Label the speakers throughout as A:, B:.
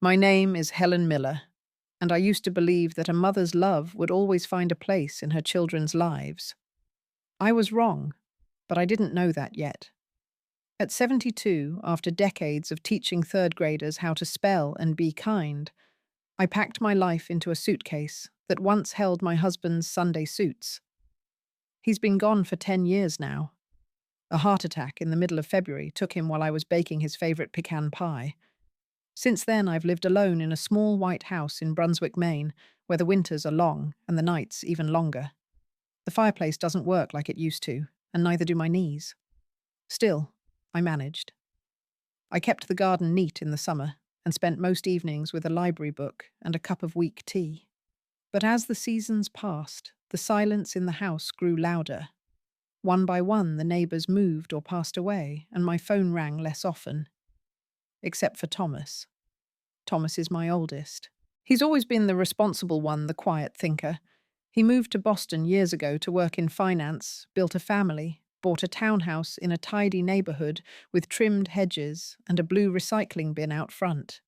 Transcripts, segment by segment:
A: My name is Helen Miller, and I used to believe that a mother's love would always find a place in her children's lives. I was wrong, but I didn't know that yet. At 72, after decades of teaching third graders how to spell and be kind, I packed my life into a suitcase that once held my husband's Sunday suits. He's been gone for 10 years now. A heart attack in the middle of February took him while I was baking his favorite pecan pie. Since then, I've lived alone in a small white house in Brunswick, Maine, where the winters are long and the nights even longer. The fireplace doesn't work like it used to, and neither do my knees. Still, I managed. I kept the garden neat in the summer and spent most evenings with a library book and a cup of weak tea. But as the seasons passed, the silence in the house grew louder. One by one, the neighbours moved or passed away, and my phone rang less often. Except for Thomas. Thomas is my oldest. He's always been the responsible one, the quiet thinker. He moved to Boston years ago to work in finance, built a family, bought a townhouse in a tidy neighborhood with trimmed hedges and a blue recycling bin out front.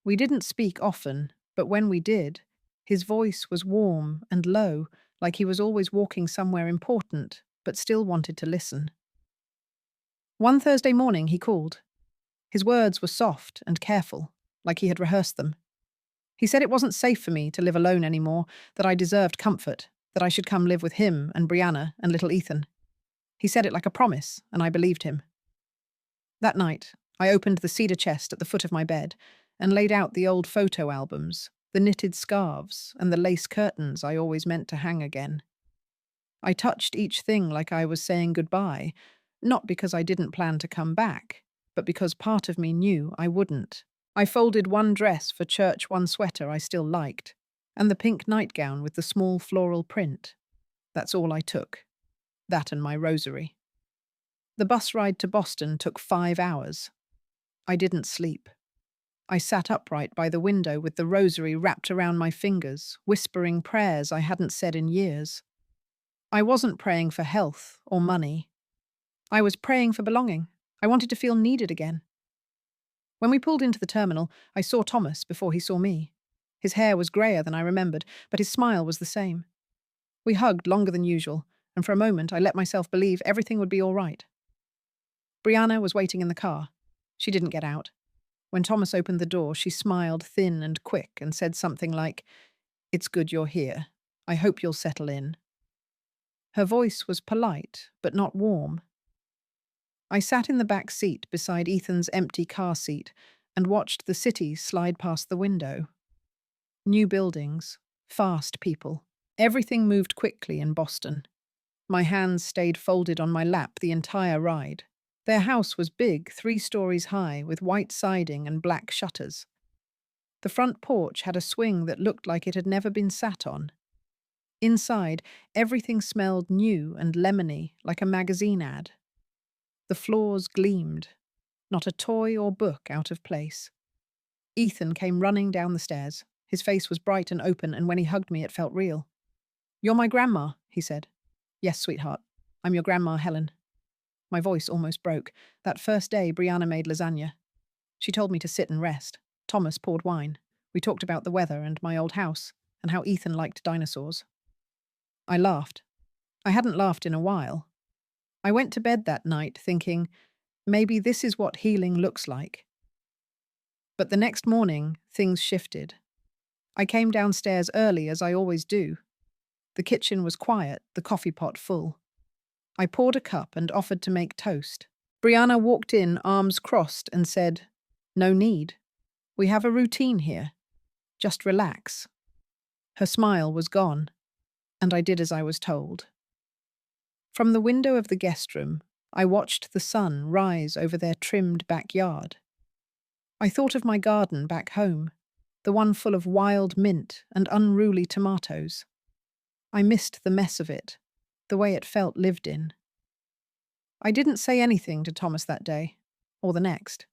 A: We didn't speak often, but when we did, his voice was warm and low, like he was always walking somewhere important, but still wanted to listen. One Thursday morning he called. His words were soft and careful, like he had rehearsed them. He said it wasn't safe for me to live alone anymore, that I deserved comfort, that I should come live with him and Brianna and little Ethan. He said it like a promise, and I believed him. That night, I opened the cedar chest at the foot of my bed and laid out the old photo albums, the knitted scarves, and the lace curtains I always meant to hang again. I touched each thing like I was saying goodbye, not because I didn't plan to come back, but because part of me knew I wouldn't. I folded one dress for church, one sweater I still liked, and the pink nightgown with the small floral print. That's all I took. That and my rosary. The bus ride to Boston took 5 hours. I didn't sleep. I sat upright by the window with the rosary wrapped around my fingers, whispering prayers I hadn't said in years. I wasn't praying for health or money. I was praying for belonging. I wanted to feel needed again. When we pulled into the terminal, I saw Thomas before he saw me. His hair was greyer than I remembered, but his smile was the same. We hugged longer than usual, and for a moment I let myself believe everything would be all right. Brianna was waiting in the car. She didn't get out. When Thomas opened the door, she smiled thin and quick and said something like, "It's good you're here. I hope you'll settle in." Her voice was polite, but not warm. I sat in the back seat beside Ethan's empty car seat and watched the city slide past the window. New buildings, fast people. Everything moved quickly in Boston. My hands stayed folded on my lap the entire ride. Their house was big, 3 stories high, with white siding and black shutters. The front porch had a swing that looked like it had never been sat on. Inside, everything smelled new and lemony, like a magazine ad. The floors gleamed, not a toy or book out of place. Ethan came running down the stairs. His face was bright and open, and when he hugged me, it felt real. "You're my grandma," he said. "Yes, sweetheart. I'm your grandma, Helen." My voice almost broke. That first day, Brianna made lasagna. She told me to sit and rest. Thomas poured wine. We talked about the weather and my old house, and how Ethan liked dinosaurs. I laughed. I hadn't laughed in a while. I went to bed that night thinking, maybe this is what healing looks like. But the next morning, things shifted. I came downstairs early, as I always do. The kitchen was quiet, the coffee pot full. I poured a cup and offered to make toast. Brianna walked in, arms crossed, and said, "No need. We have a routine here. Just relax." Her smile was gone, and I did as I was told. From the window of the guest room, I watched the sun rise over their trimmed backyard. I thought of my garden back home, the one full of wild mint and unruly tomatoes. I missed the mess of it, the way it felt lived in. I didn't say anything to Thomas that day, or the next.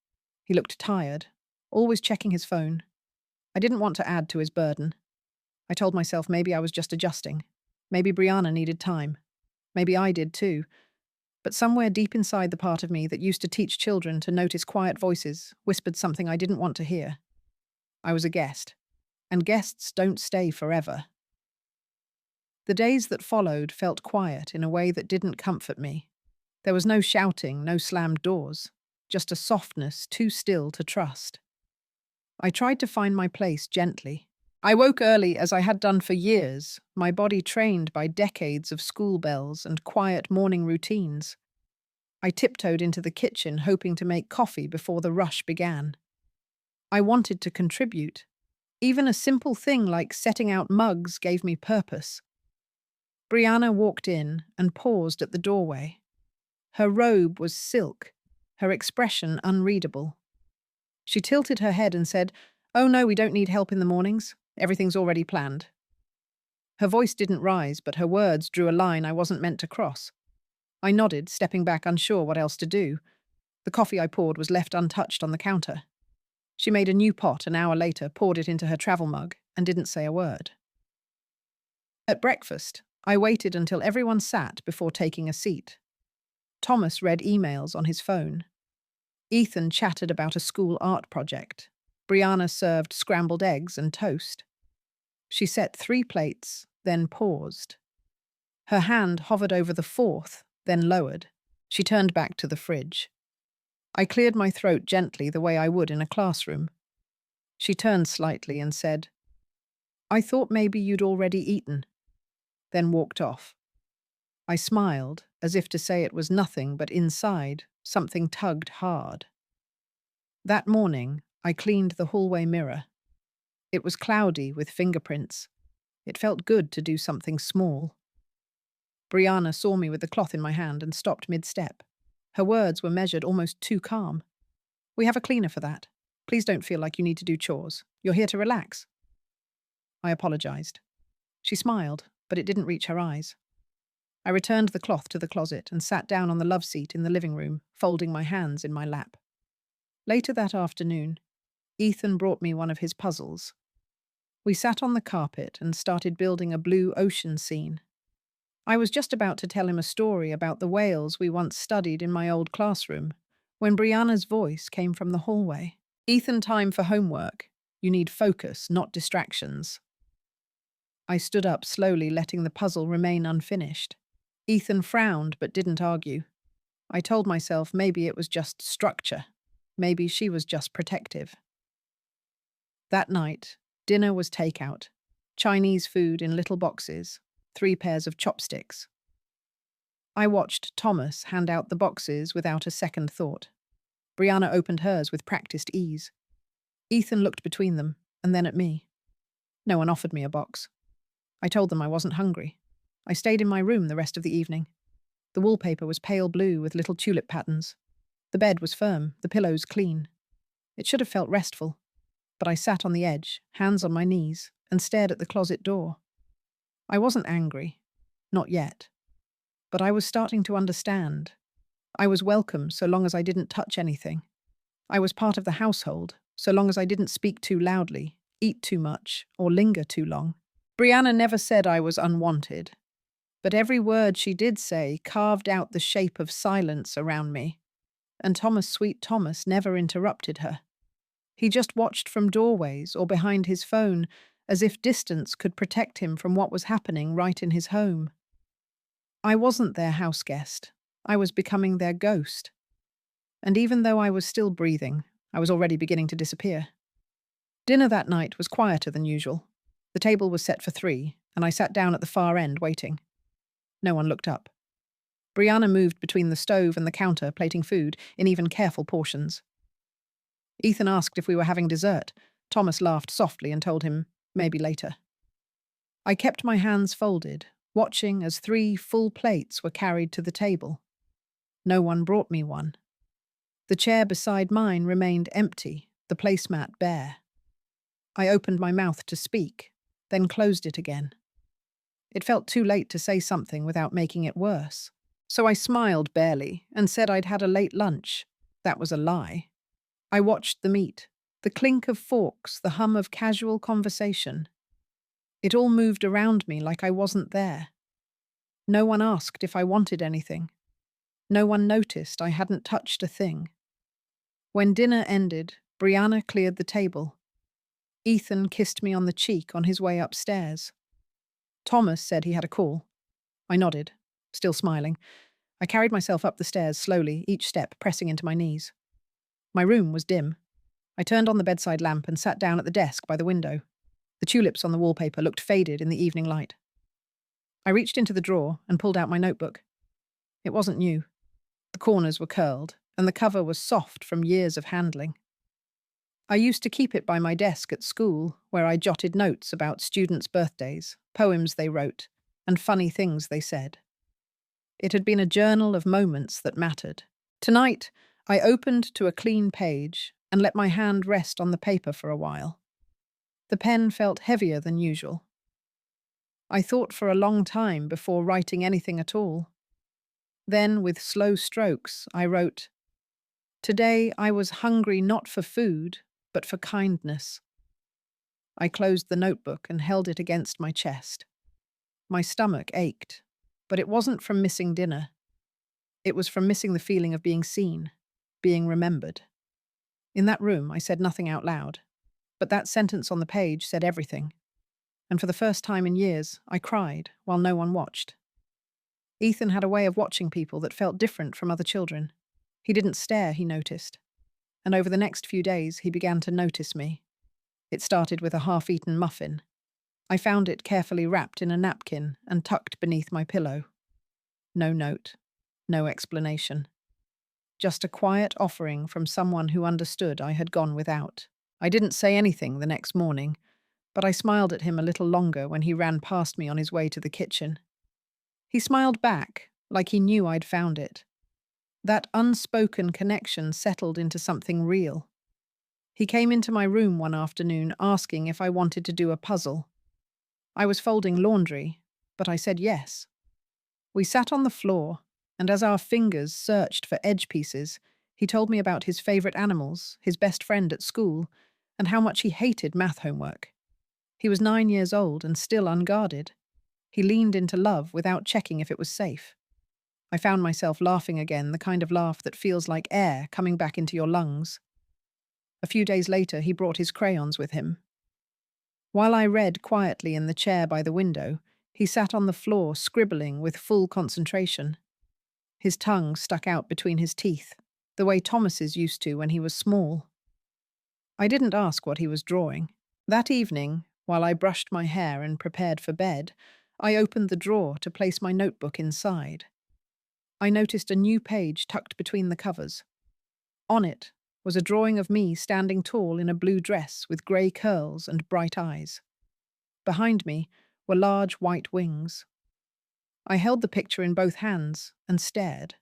A: He looked tired, always checking his phone. I didn't want to add to his burden. I told myself maybe I was just adjusting. Maybe Brianna needed time. Maybe I did too. But somewhere deep inside the part of me that used to teach children to notice quiet voices whispered something I didn't want to hear. I was a guest, and guests don't stay forever. The days that followed felt quiet in a way that didn't comfort me. There was no shouting, no slammed doors, just a softness too still to trust. I tried to find my place gently. I woke early as I had done for years, my body trained by decades of school bells and quiet morning routines. I tiptoed into the kitchen, hoping to make coffee before the rush began. I wanted to contribute. Even a simple thing like setting out mugs gave me purpose. Brianna walked in and paused at the doorway. Her robe was silk, her expression unreadable. She tilted her head and said, "Oh no, we don't need help in the mornings. Everything's already planned." Her voice didn't rise, but her words drew a line I wasn't meant to cross. I nodded, stepping back unsure what else to do. The coffee I poured was left untouched on the counter. She made a new pot an hour later, poured it into her travel mug, and didn't say a word. At breakfast, I waited until everyone sat before taking a seat. Thomas read emails on his phone. Ethan chatted about a school art project. Brianna served scrambled eggs and toast. She set 3 plates, then paused. Her hand hovered over the 4th, then lowered. She turned back to the fridge. I cleared my throat gently the way I would in a classroom. She turned slightly and said, "I thought maybe you'd already eaten," then walked off. I smiled, as if to say it was nothing, but inside, something tugged hard. That morning, I cleaned the hallway mirror. It was cloudy with fingerprints. It felt good to do something small. Brianna saw me with the cloth in my hand and stopped mid-step. Her words were measured, almost too calm. "We have a cleaner for that. Please don't feel like you need to do chores. You're here to relax." I apologized. She smiled, but it didn't reach her eyes. I returned the cloth to the closet and sat down on the love seat in the living room, folding my hands in my lap. Later that afternoon, Ethan brought me one of his puzzles. We sat on the carpet and started building a blue ocean scene. I was just about to tell him a story about the whales we once studied in my old classroom, when Brianna's voice came from the hallway. "Ethan, time for homework. You need focus, not distractions." I stood up slowly, letting the puzzle remain unfinished. Ethan frowned but didn't argue. I told myself maybe it was just structure. Maybe she was just protective. That night, dinner was takeout. Chinese food in little boxes, 3 pairs of chopsticks. I watched Thomas hand out the boxes without a second thought. Brianna opened hers with practiced ease. Ethan looked between them, and then at me. No one offered me a box. I told them I wasn't hungry. I stayed in my room the rest of the evening. The wallpaper was pale blue with little tulip patterns. The bed was firm, the pillows clean. It should have felt restful, but I sat on the edge, hands on my knees, and stared at the closet door. I wasn't angry. Not yet. But I was starting to understand. I was welcome so long as I didn't touch anything. I was part of the household so long as I didn't speak too loudly, eat too much, or linger too long. Brianna never said I was unwanted, but every word she did say carved out the shape of silence around me, and Sweet Thomas, never interrupted her. He just watched from doorways or behind his phone, as if distance could protect him from what was happening right in his home. I wasn't their house guest. I was becoming their ghost. And even though I was still breathing, I was already beginning to disappear. Dinner that night was quieter than usual. The table was set for 3, and I sat down at the far end waiting. No one looked up. Brianna moved between the stove and the counter, plating food in even careful portions. Ethan asked if we were having dessert. Thomas laughed softly and told him, maybe later. I kept my hands folded, watching as 3 full plates were carried to the table. No one brought me one. The chair beside mine remained empty, the placemat bare. I opened my mouth to speak, then closed it again. It felt too late to say something without making it worse. So I smiled barely and said I'd had a late lunch. That was a lie. I watched the meat, the clink of forks, the hum of casual conversation. It all moved around me like I wasn't there. No one asked if I wanted anything. No one noticed I hadn't touched a thing. When dinner ended, Brianna cleared the table. Ethan kissed me on the cheek on his way upstairs. Thomas said he had a call. I nodded, still smiling. I carried myself up the stairs slowly, each step pressing into my knees. My room was dim. I turned on the bedside lamp and sat down at the desk by the window. The tulips on the wallpaper looked faded in the evening light. I reached into the drawer and pulled out my notebook. It wasn't new. The corners were curled, and the cover was soft from years of handling. I used to keep it by my desk at school, where I jotted notes about students' birthdays, poems they wrote, and funny things they said. It had been a journal of moments that mattered. Tonight, I opened to a clean page and let my hand rest on the paper for a while. The pen felt heavier than usual. I thought for a long time before writing anything at all. Then, with slow strokes, I wrote, "Today I was hungry not for food, but for kindness." I closed the notebook and held it against my chest. My stomach ached, but it wasn't from missing dinner. It was from missing the feeling of being seen, being remembered. In that room, I said nothing out loud, but that sentence on the page said everything. And for the first time in years, I cried while no one watched. Ethan had a way of watching people that felt different from other children. He didn't stare, he noticed. And over the next few days, he began to notice me. It started with a half-eaten muffin. I found it carefully wrapped in a napkin and tucked beneath my pillow. No note, no explanation. Just a quiet offering from someone who understood I had gone without. I didn't say anything the next morning, but I smiled at him a little longer when he ran past me on his way to the kitchen. He smiled back, like he knew I'd found it. That unspoken connection settled into something real. He came into my room one afternoon asking if I wanted to do a puzzle. I was folding laundry, but I said yes. We sat on the floor, and as our fingers searched for edge pieces, he told me about his favorite animals, his best friend at school, and how much he hated math homework. He was 9 years old and still unguarded. He leaned into love without checking if it was safe. I found myself laughing again, the kind of laugh that feels like air coming back into your lungs. A few days later, he brought his crayons with him. While I read quietly in the chair by the window, he sat on the floor scribbling with full concentration. His tongue stuck out between his teeth, the way Thomas's used to when he was small. I didn't ask what he was drawing. That evening, while I brushed my hair and prepared for bed, I opened the drawer to place my notebook inside. I noticed a new page tucked between the covers. On it was a drawing of me standing tall in a blue dress with grey curls and bright eyes. Behind me were large white wings. I held the picture in both hands and stared.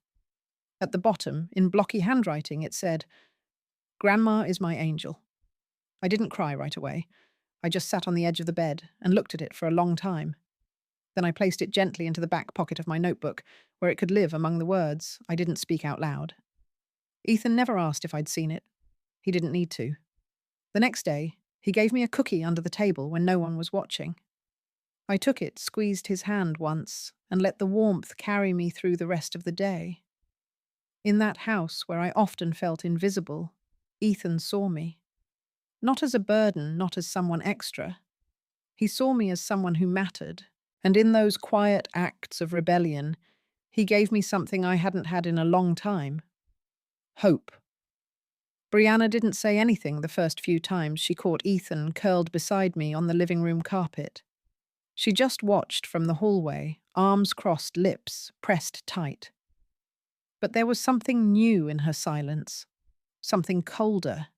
A: At the bottom, in blocky handwriting, it said, "Grandma is my angel." I didn't cry right away. I just sat on the edge of the bed and looked at it for a long time. Then I placed it gently into the back pocket of my notebook, where it could live among the words I didn't speak out loud. Ethan never asked if I'd seen it. He didn't need to. The next day, he gave me a cookie under the table when no one was watching. I took it, squeezed his hand once, and let the warmth carry me through the rest of the day. In that house where I often felt invisible, Ethan saw me. Not as a burden, not as someone extra. He saw me as someone who mattered, and in those quiet acts of rebellion, he gave me something I hadn't had in a long time. Hope. Brianna didn't say anything the first few times she caught Ethan curled beside me on the living room carpet. She just watched from the hallway, arms crossed, lips pressed tight. But there was something new in her silence, something colder.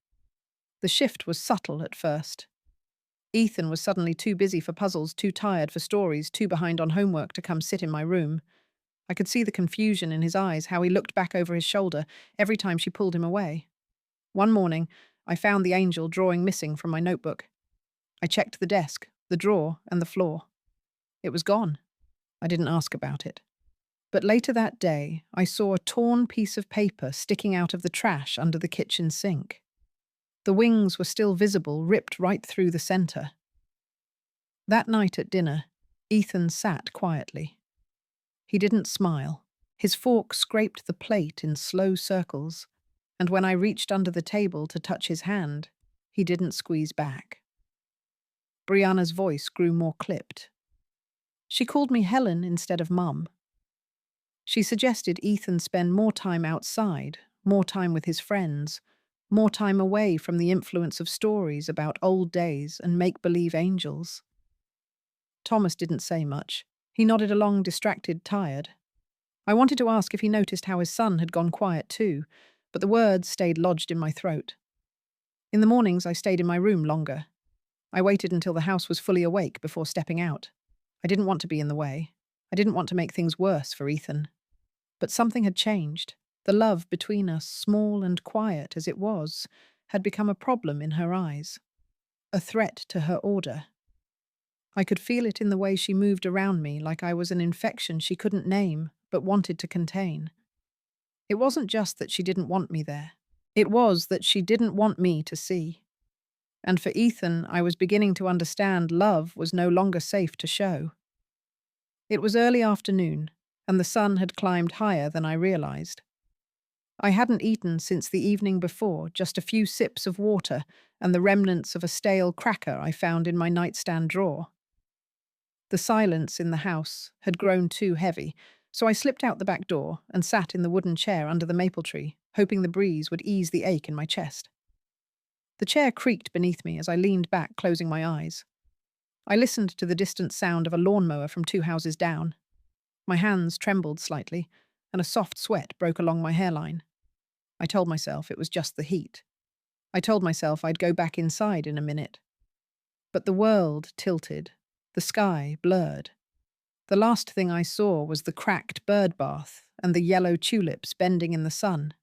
A: The shift was subtle at first. Ethan was suddenly too busy for puzzles, too tired for stories, too behind on homework to come sit in my room. I could see the confusion in his eyes, how he looked back over his shoulder every time she pulled him away. One morning, I found the angel drawing missing from my notebook. I checked the desk, the drawer, and the floor. It was gone. I didn't ask about it. But later that day, I saw a torn piece of paper sticking out of the trash under the kitchen sink. The wings were still visible, ripped right through the center. That night at dinner, Ethan sat quietly. He didn't smile. His fork scraped the plate in slow circles, and when I reached under the table to touch his hand, he didn't squeeze back. Brianna's voice grew more clipped. She called me Helen instead of Mum. She suggested Ethan spend more time outside, more time with his friends, more time away from the influence of stories about old days and make-believe angels. Thomas didn't say much. He nodded along, distracted, tired. I wanted to ask if he noticed how his son had gone quiet too, but the words stayed lodged in my throat. In the mornings, I stayed in my room longer. I waited until the house was fully awake before stepping out. I didn't want to be in the way. I didn't want to make things worse for Ethan. But something had changed. The love between us, small and quiet as it was, had become a problem in her eyes. A threat to her order. I could feel it in the way she moved around me like I was an infection she couldn't name but wanted to contain. It wasn't just that she didn't want me there. It was that she didn't want me to see. And for Ethan, I was beginning to understand love was no longer safe to show. It was early afternoon, and the sun had climbed higher than I realized. I hadn't eaten since the evening before, just a few sips of water and the remnants of a stale cracker I found in my nightstand drawer. The silence in the house had grown too heavy, so I slipped out the back door and sat in the wooden chair under the maple tree, hoping the breeze would ease the ache in my chest. The chair creaked beneath me as I leaned back, closing my eyes. I listened to the distant sound of a lawnmower from 2 houses down. My hands trembled slightly, and a soft sweat broke along my hairline. I told myself it was just the heat. I told myself I'd go back inside in a minute. But the world tilted, the sky blurred. The last thing I saw was the cracked bird bath and the yellow tulips bending in the sun.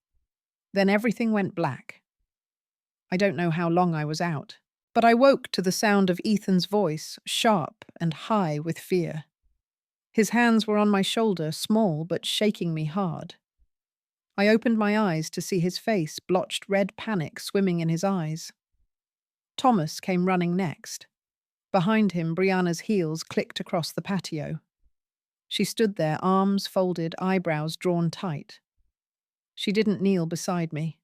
A: Then everything went black. I don't know how long I was out, but I woke to the sound of Ethan's voice, sharp and high with fear. His hands were on my shoulder, small but shaking me hard. I opened my eyes to see his face, blotched red panic swimming in his eyes. Thomas came running next. Behind him, Brianna's heels clicked across the patio. She stood there, arms folded, eyebrows drawn tight. She didn't kneel beside me.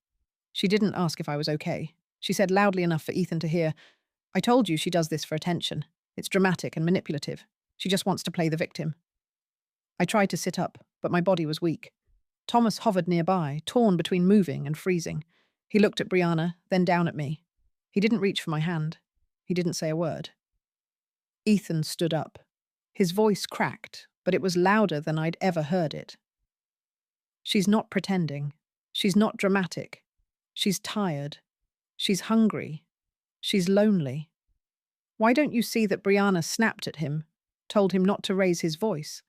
A: She didn't ask if I was okay. She said loudly enough for Ethan to hear, "I told you she does this for attention. It's dramatic and manipulative. She just wants to play the victim." I tried to sit up, but my body was weak. Thomas hovered nearby, torn between moving and freezing. He looked at Brianna, then down at me. He didn't reach for my hand. He didn't say a word. Ethan stood up. His voice cracked, but it was louder than I'd ever heard it. "She's not pretending. She's not dramatic. She's tired. She's hungry. She's lonely. Why don't you see that?" Brianna snapped at him, told him not to raise his voice.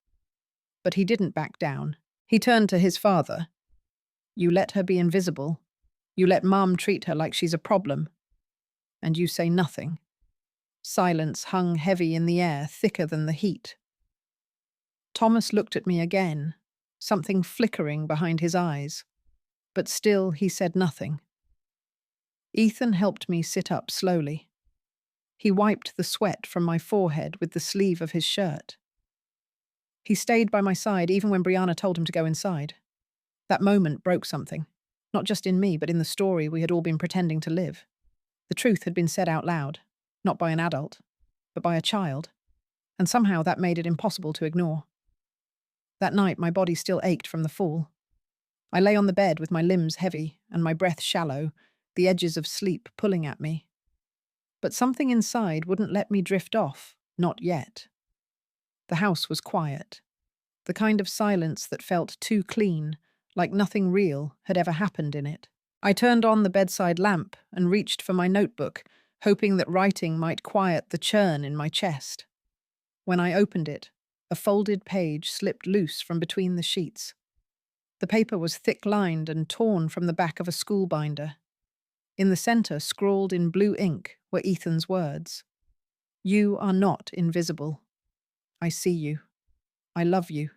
A: But he didn't back down. He turned to his father. "You let her be invisible. You let Mum treat her like she's a problem. And you say nothing." Silence hung heavy in the air, thicker than the heat. Thomas looked at me again, something flickering behind his eyes. But still he said nothing. Ethan helped me sit up slowly. He wiped the sweat from my forehead with the sleeve of his shirt. He stayed by my side even when Brianna told him to go inside. That moment broke something, not just in me, but in the story we had all been pretending to live. The truth had been said out loud, not by an adult, but by a child, and somehow that made it impossible to ignore. That night my body still ached from the fall. I lay on the bed with my limbs heavy and my breath shallow, the edges of sleep pulling at me. But something inside wouldn't let me drift off, not yet. The house was quiet, the kind of silence that felt too clean, like nothing real had ever happened in it. I turned on the bedside lamp and reached for my notebook, hoping that writing might quiet the churn in my chest. When I opened it, a folded page slipped loose from between the sheets. The paper was thick-lined and torn from the back of a school binder. In the center, scrawled in blue ink, were Ethan's words. "You are not invisible. I see you. I love you.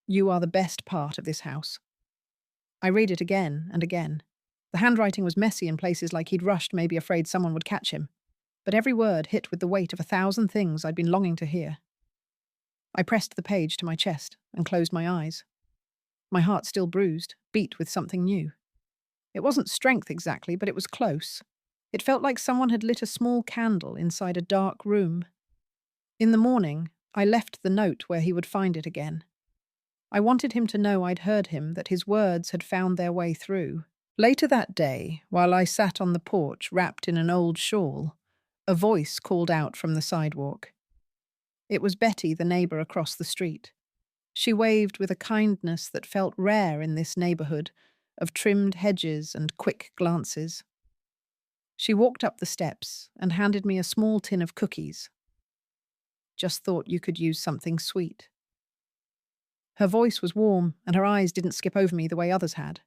A: You are the best part of this house." I read it again and again. The handwriting was messy in places, like he'd rushed, maybe afraid someone would catch him. But every word hit with the weight of 1,000 things I'd been longing to hear. I pressed the page to my chest and closed my eyes. My heart, still bruised, beat with something new. It wasn't strength exactly, but it was close. It felt like someone had lit a small candle inside a dark room. In the morning, I left the note where he would find it again. I wanted him to know I'd heard him, that his words had found their way through. Later that day, while I sat on the porch wrapped in an old shawl, a voice called out from the sidewalk. It was Betty, the neighbor across the street. She waved with a kindness that felt rare in this neighborhood of trimmed hedges and quick glances. She walked up the steps and handed me a small tin of cookies. Just thought you could use something sweet. Her voice was warm, and her eyes didn't skip over me the way others had.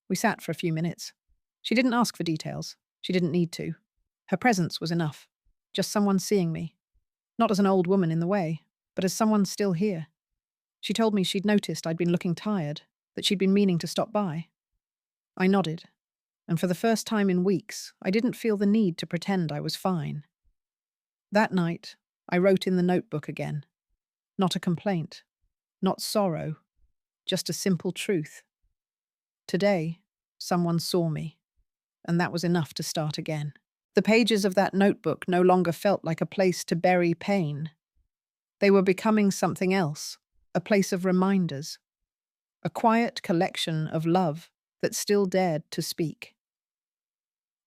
A: We sat for a few minutes. She didn't ask for details. She didn't need to. Her presence was enough. Just someone seeing me. Not as an old woman in the way, but as someone still here. She told me she'd noticed I'd been looking tired, that she'd been meaning to stop by. I nodded, and for the first time in weeks, I didn't feel the need to pretend I was fine. That night, I wrote in the notebook again. Not a complaint. Not sorrow, just a simple truth. Today, someone saw me, and that was enough to start again. The pages of that notebook no longer felt like a place to bury pain. They were becoming something else, a place of reminders, a quiet collection of love that still dared to speak.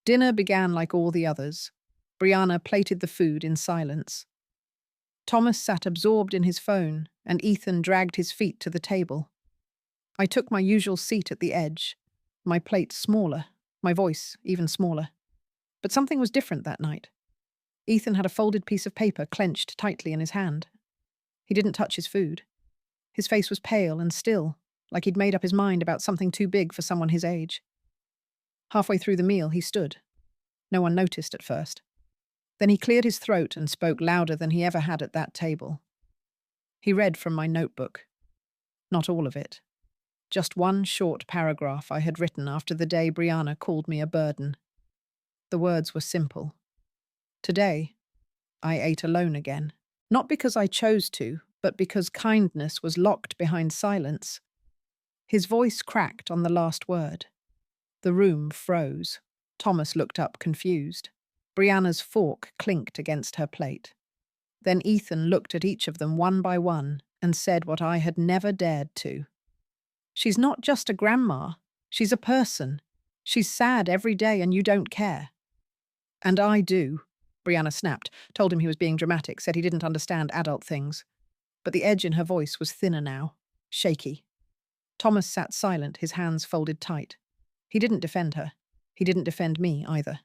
A: Dinner began like all the others. Brianna plated the food in silence. Thomas sat absorbed in his phone, and Ethan dragged his feet to the table. I took my usual seat at the edge, my plate smaller, my voice even smaller. But something was different that night. Ethan had a folded piece of paper clenched tightly in his hand. He didn't touch his food. His face was pale and still, like he'd made up his mind about something too big for someone his age. Halfway through the meal, he stood. No one noticed at first. Then he cleared his throat and spoke louder than he ever had at that table. He read from my notebook. Not all of it. Just one short paragraph I had written after the day Brianna called me a burden. The words were simple. Today, I ate alone again. Not because I chose to, but because kindness was locked behind silence. His voice cracked on the last word. The room froze. Thomas looked up confused. Brianna's fork clinked against her plate. Then Ethan looked at each of them one by one and said what I had never dared to. She's not just a grandma. She's a person. She's sad every day and you don't care. And I do. Brianna snapped, told him he was being dramatic, said he didn't understand adult things. But the edge in her voice was thinner now, shaky. Thomas sat silent, his hands folded tight. He didn't defend her. He didn't defend me either.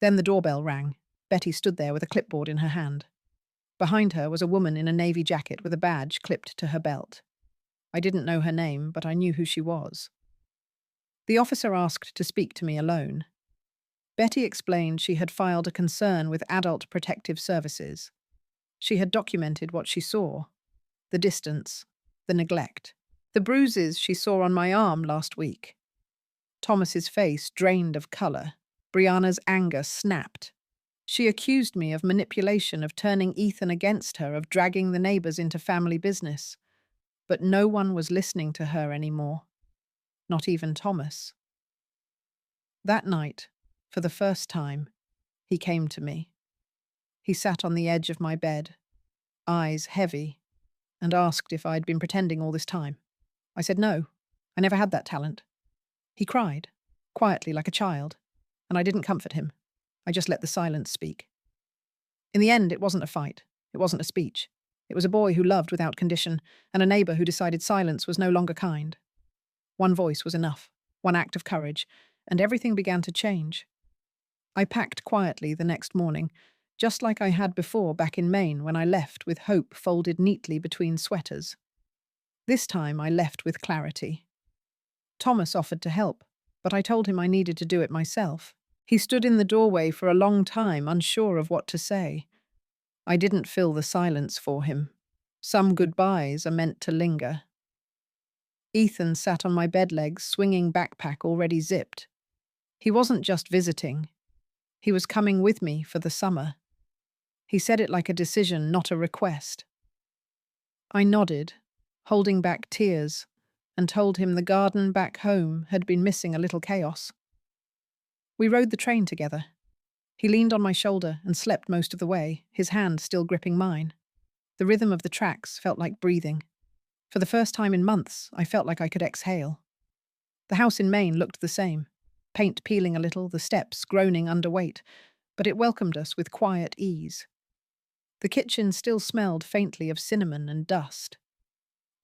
A: Then the doorbell rang. Betty stood there with a clipboard in her hand. Behind her was a woman in a navy jacket with a badge clipped to her belt. I didn't know her name, but I knew who she was. The officer asked to speak to me alone. Betty explained she had filed a concern with Adult Protective Services. She had documented what she saw. The distance, the neglect, the bruises she saw on my arm last week. Thomas's face drained of color. Brianna's anger snapped. She accused me of manipulation, of turning Ethan against her, of dragging the neighbors into family business. But no one was listening to her anymore. Not even Thomas. That night, for the first time, he came to me. He sat on the edge of my bed, eyes heavy, and asked if I'd been pretending all this time. I said no, I never had that talent. He cried, quietly like a child, and I didn't comfort him. I just let the silence speak. In the end, it wasn't a fight. It wasn't a speech. It was a boy who loved without condition, and a neighbor who decided silence was no longer kind. One voice was enough, one act of courage, and everything began to change. I packed quietly the next morning, just like I had before back in Maine when I left with hope folded neatly between sweaters. This time I left with clarity. Thomas offered to help, but I told him I needed to do it myself. He stood in the doorway for a long time, unsure of what to say. I didn't fill the silence for him. Some goodbyes are meant to linger. Ethan sat on my bed legs, swinging backpack already zipped. He wasn't just visiting. He was coming with me for the summer. He said it like a decision, not a request. I nodded, holding back tears, and told him the garden back home had been missing a little chaos. We rode the train together, He leaned on my shoulder and slept most of the way, his hand still gripping mine. The rhythm of the tracks felt like breathing. For the first time in months, I felt like I could exhale. The house in Maine looked the same. Paint peeling a little, the steps groaning under weight, but it welcomed us with quiet ease. The kitchen still smelled faintly of cinnamon and dust.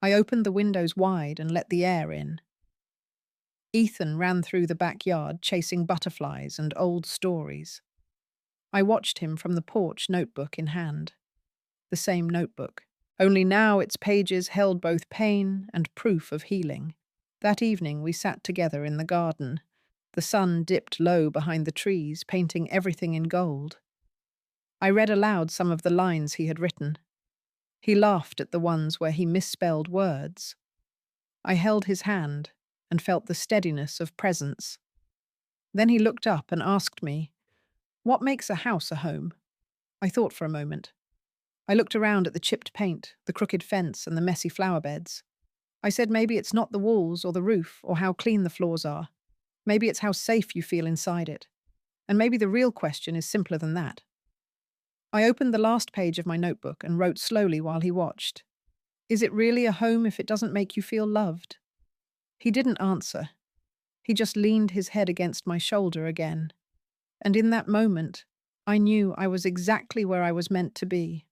A: I opened the windows wide and let the air in. Ethan ran through the backyard chasing butterflies and old stories. I watched him from the porch, notebook in hand. The same notebook, only now its pages held both pain and proof of healing. That evening we sat together in the garden. The sun dipped low behind the trees, painting everything in gold. I read aloud some of the lines he had written. He laughed at the ones where he misspelled words. I held his hand and felt the steadiness of presence. Then he looked up and asked me, "What makes a house a home?" I thought for a moment. I looked around at the chipped paint, the crooked fence, and the messy flower beds. I said maybe it's not the walls or the roof or how clean the floors are. Maybe it's how safe you feel inside it. And maybe the real question is simpler than that. I opened the last page of my notebook and wrote slowly while he watched. Is it really a home if it doesn't make you feel loved? He didn't answer. He just leaned his head against my shoulder again. And in that moment, I knew I was exactly where I was meant to be.